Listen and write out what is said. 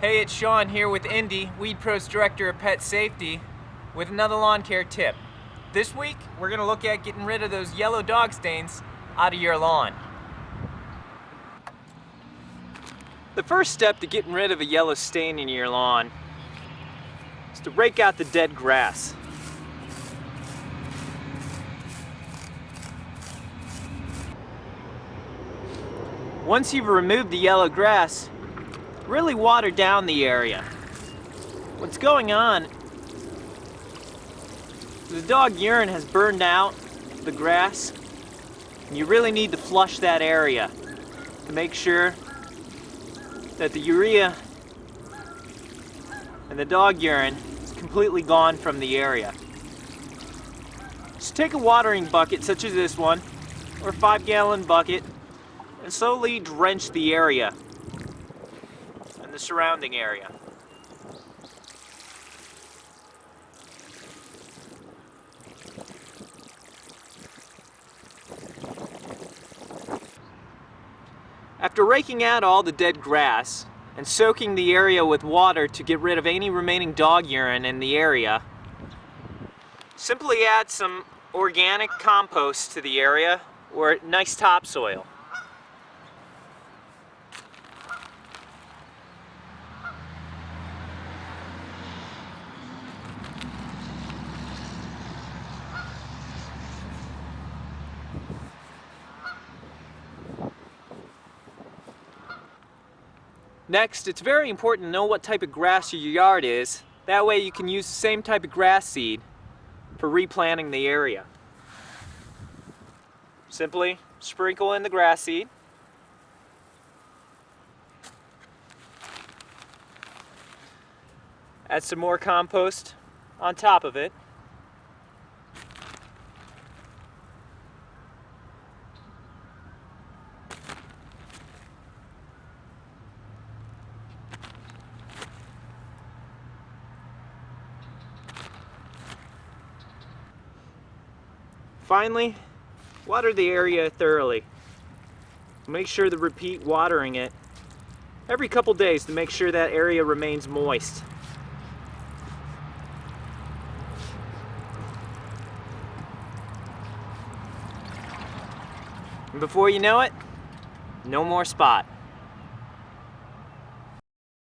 Hey, it's Sean here with Indy, Weed Pro's Director of Pet Safety, with another lawn care tip. This week, we're going to look at getting rid of those yellow dog stains out of your lawn. The first step to getting rid of a yellow stain in your lawn is to rake out the dead grass. Once you've removed the yellow grass, really water down the area. What's going on, the dog urine has burned out the grass, and you really need to flush that area to make sure that the urea and the dog urine is completely gone from the area. Just take a watering bucket such as this one, or a 5-gallon bucket, and slowly drench the area and the surrounding area. After raking out all the dead grass and soaking the area with water to get rid of any remaining dog urine in the area, simply add some organic compost to the area or nice topsoil. Next, it's very important to know what type of grass your yard is. That way you can use the same type of grass seed for replanting the area. Simply sprinkle in the grass seed. Add some more compost on top of it. Finally, water the area thoroughly. Make sure to repeat watering it every couple days to make sure that area remains moist. And before you know it, no more spot.